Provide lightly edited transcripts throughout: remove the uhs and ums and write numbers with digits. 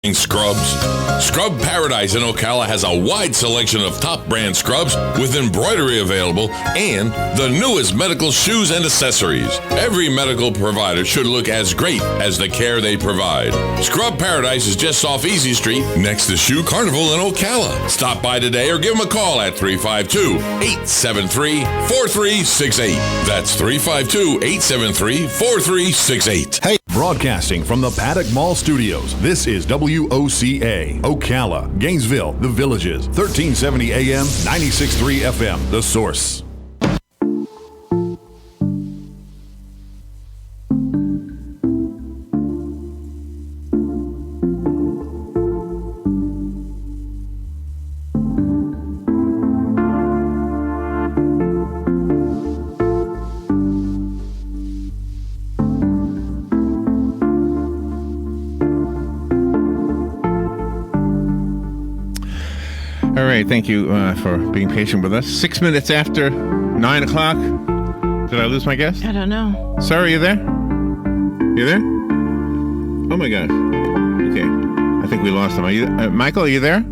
Scrubs. Scrub Paradise in Ocala has a wide selection of top brand scrubs with embroidery available and the newest medical shoes and accessories. Every medical provider should look as great as the care they provide. Scrub Paradise is just off Easy Street next to Shoe Carnival in Ocala. Stop by today or give them a call at 352-873-4368. That's 352-873-4368. Hey, broadcasting from the Paddock Mall Studios, this is WOCA, Ocala, Gainesville, The Villages, 1370 AM, 96.3 FM, The Source. All right, thank you for being patient with us. 6 minutes after 9 o'clock. Did I lose my guest? I don't know. Sarah, you there? You there? Oh my gosh. Okay, I think we lost him. Are you, Michael, are you there?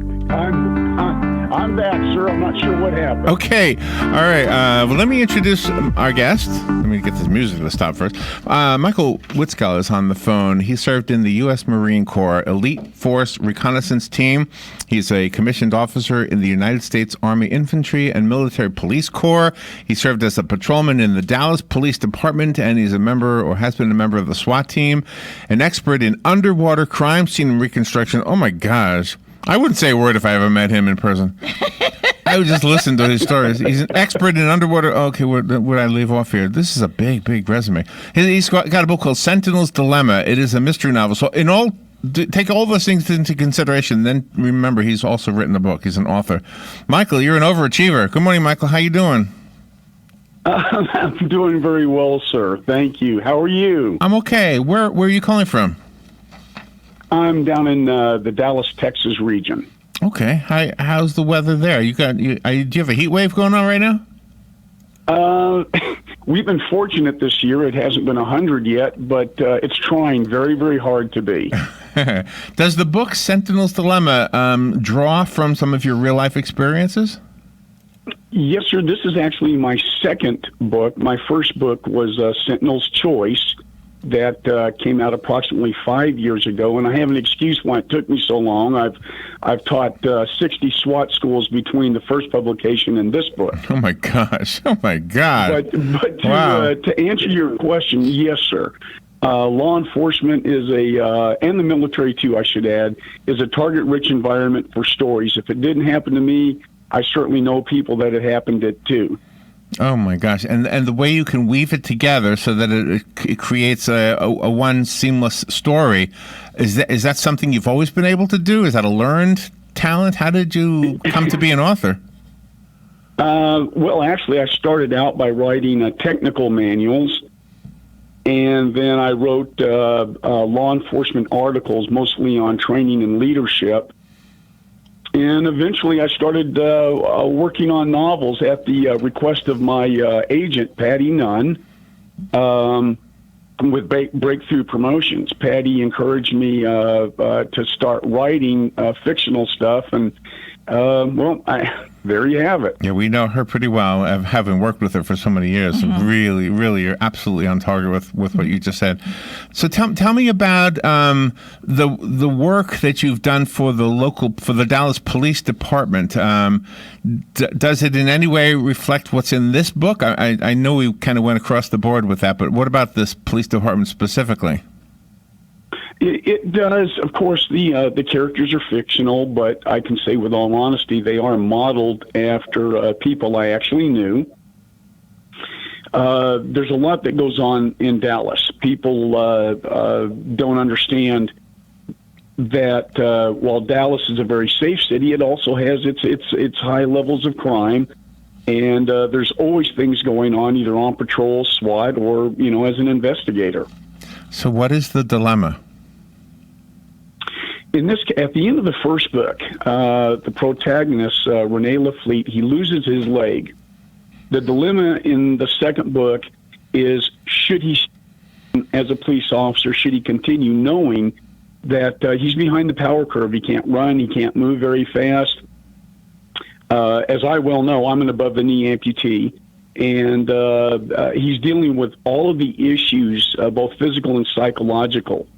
I'm back, sir. I'm not sure what happened. Okay. All right. Well, let me introduce our guest. Let me get this music to stop first. Michael Witzkel is on the phone. He served in the U.S. Marine Corps Elite Force Reconnaissance Team. He's a commissioned officer in the United States Army Infantry and Military Police Corps. He served as a patrolman in the Dallas Police Department, and he's a member or has been a member of the SWAT team. An expert in underwater crime scene reconstruction. Oh, my gosh. I wouldn't say a word if I ever met him in person. I would just listen to his stories. He's an expert in underwater. Okay, where would I leave off here? This is a big, big resume. He's got a book called Sentinel's Dilemma. It is a mystery novel. So take all those things into consideration. Then remember, he's also written a book. He's an author. Michael, you're an overachiever. Good morning, Michael. How you doing? I'm doing very well, sir. Thank you. How are you? I'm okay. Where are you calling from? I'm down in the Dallas, Texas region. Okay. How's the weather there? Do you have a heat wave going on right now? We've been fortunate this year. It hasn't been 100 yet, but it's trying very, very hard to be. Does the book Sentinel's Dilemma draw from some of your real-life experiences? Yes, sir. This is actually my second book. My first book was Sentinel's Choice. That came out approximately 5 years ago, and I have an excuse why it took me so long. I've taught 60 SWAT schools between the first publication and this book. Oh my gosh! Oh my God! But wow. To answer your question, yes, sir. Law enforcement is and the military too, I should add, is a target-rich environment for stories. If it didn't happen to me, I certainly know people that it happened to too. Oh my gosh! And the way you can weave it together so that it creates a one seamless story, is that something you've always been able to do? Is that a learned talent? How did you come to be an author? Well, actually, I started out by writing technical manuals, and then I wrote law enforcement articles, mostly on training and leadership. And eventually I started working on novels at the request of my agent, Patty Nunn, with Breakthrough Promotions. Patty encouraged me to start writing fictional stuff, and there you have it. Yeah, we know her pretty well, having worked with her for so many years. Mm-hmm. Really, really, you're absolutely on target with what you just said. So tell me about the work that you've done for the Dallas Police Department. Does it in any way reflect what's in this book? I know we kind of went across the board with that, but what about this police department specifically? It does. Of course, the characters are fictional, but I can say with all honesty, they are modeled after people I actually knew. There's a lot that goes on in Dallas. People don't understand that while Dallas is a very safe city, it also has its high levels of crime. And there's always things going on, either on patrol, SWAT, or, as an investigator. So what is the dilemma? At the end of the first book, the protagonist, Rene Lafleet, he loses his leg. The dilemma in the second book is, should he, as a police officer, should he continue knowing that he's behind the power curve. He can't run. He can't move very fast. As I well know, I'm an above-the-knee amputee, and he's dealing with all of the issues, both physical and psychological.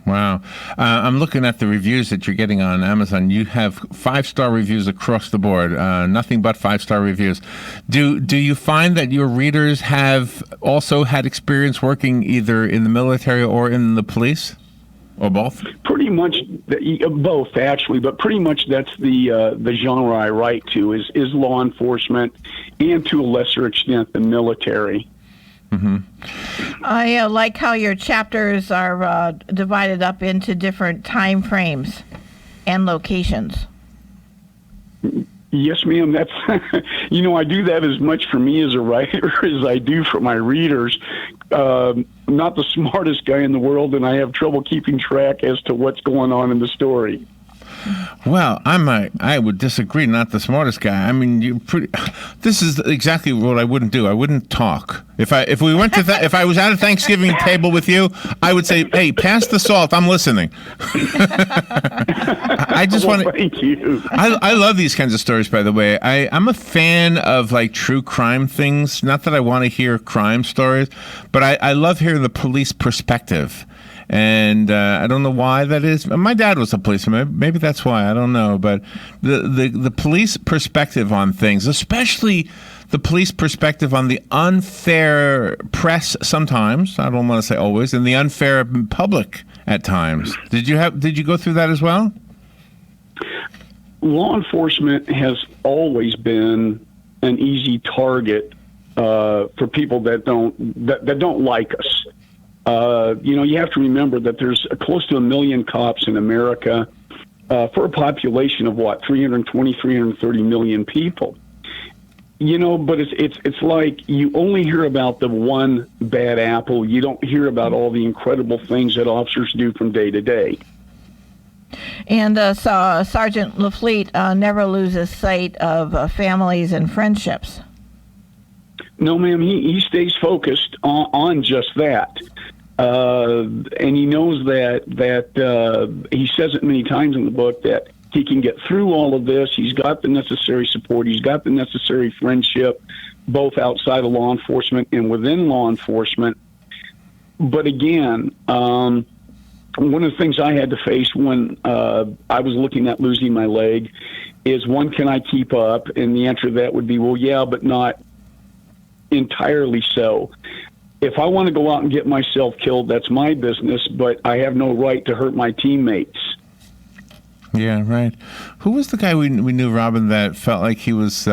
Wow. I'm looking at the reviews that you're getting on Amazon. You have 5-star reviews across the board, nothing but 5-star reviews. Do you find that your readers have also had experience working either in the military or in the police, or both? Pretty much both, actually, but pretty much that's the genre I write to is law enforcement, and to a lesser extent the military. Mm-hmm. I like how your chapters are divided up into different time frames and locations. Yes, ma'am. That's I do that as much for me as a writer as I do for my readers. Not the smartest guy in the world, and I have trouble keeping track as to what's going on in the story. Well, I would disagree. Not the smartest guy. I mean, this is exactly what I wouldn't do. I wouldn't talk. If we went to if I was at a Thanksgiving table with you, I would say, "Hey, pass the salt. I'm listening." I just want to. Thank you. I love these kinds of stories. By the way, I'm a fan of like true crime things. Not that I want to hear crime stories, but I love hearing the police perspective. And I don't know why that is. My dad was a policeman. Maybe that's why. I don't know. But the police perspective on things, especially the police perspective on the unfair press sometimes, I don't want to say always, and the unfair public at times. Did you go through that as well? Law enforcement has always been an easy target for people that don't like us. You have to remember that there's close to 1 million cops in America for a population of 320, 330 million people. But it's like you only hear about the one bad apple. You don't hear about all the incredible things that officers do from day to day. And so Sergeant LaFleet never loses sight of families and friendships. No, ma'am. He stays focused on just that. And he knows that he says it many times in the book that he can get through all of this. He's got the necessary support. He's got the necessary friendship, both outside of law enforcement and within law enforcement. But again, one of the things I had to face when I was looking at losing my leg is, one, can I keep up? And the answer to that would be, well, yeah, but not entirely so. If I want to go out and get myself killed, that's my business, but I have no right to hurt my teammates. Yeah, right. Who was the guy we knew, Robin, that felt like he was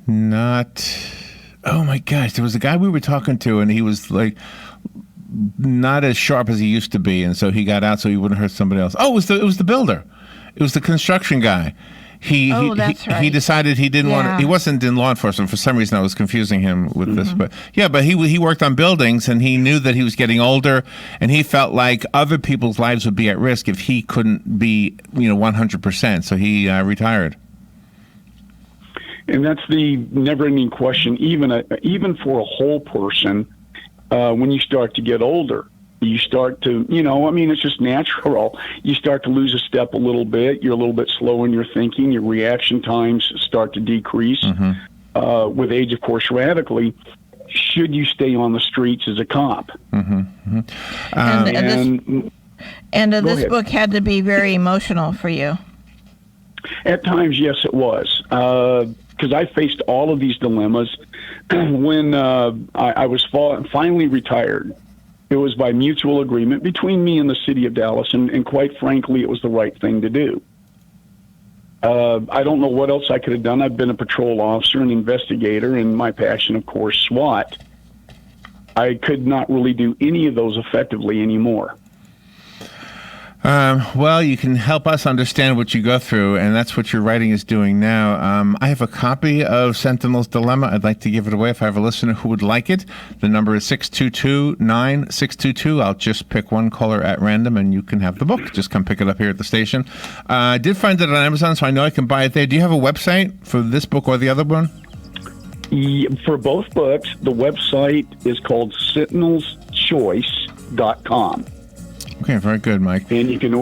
not... Oh, my gosh. There was a guy we were talking to, and he was like not as sharp as he used to be, and so he got out so he wouldn't hurt somebody else. Oh, it was the builder. It was the construction guy. That's right. He decided he didn't want to, he wasn't in law enforcement. For some reason, I was confusing him with this. But he worked on buildings, and he knew that he was getting older, and he felt like other people's lives would be at risk if he couldn't be 100%. So he retired. And that's the never-ending question, even for a whole person, when you start to get older. You start to, it's just natural. You start to lose a step a little bit. You're a little bit slow in your thinking. Your reaction times start to decrease. Mm-hmm. With age, of course, radically. Should you stay on the streets as a cop? Mm-hmm. This book had to be very emotional for you. At times, yes, it was. Because I faced all of these dilemmas when I was finally retired. It was by mutual agreement between me and the city of Dallas, and quite frankly, it was the right thing to do. I don't know what else I could have done. I've been a patrol officer, an investigator, and my passion, of course, SWAT. I could not really do any of those effectively anymore. Well, you can help us understand what you go through, and that's what your writing is doing now. I have a copy of Sentinel's Dilemma. I'd like to give it away if I have a listener who would like it. The number is 622-9622. I'll just pick one caller at random, and you can have the book. Just come pick it up here at the station. I did find it on Amazon, so I know I can buy it there. Do you have a website for this book or the other one? For both books, the website is called sentinelschoice.com. Okay, very good, Mike. And you can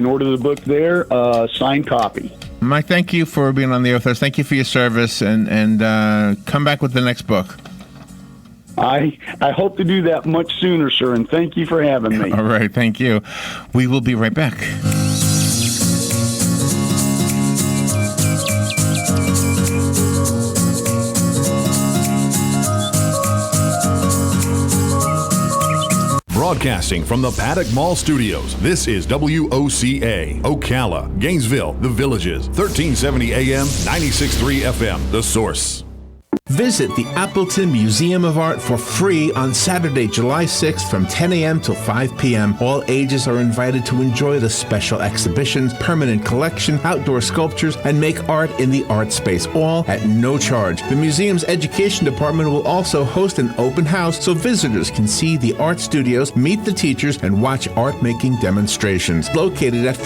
order the book there, signed copy. Mike, thank you for being on the air with us. Thank you for your service, and come back with the next book. I hope to do that much sooner, sir, and thank you for having me. All right, thank you. We will be right back. Broadcasting from the Paddock Mall Studios, this is WOCA, Ocala, Gainesville, The Villages, 1370 AM, 96.3 FM, The Source. Visit the Appleton Museum of Art for free on Saturday, July 6th from 10 a.m. till 5 p.m. All ages are invited to enjoy the special exhibitions, permanent collection, outdoor sculptures, and make art in the art space, all at no charge. The museum's education department will also host an open house so visitors can see the art studios, meet the teachers, and watch art-making demonstrations. Located at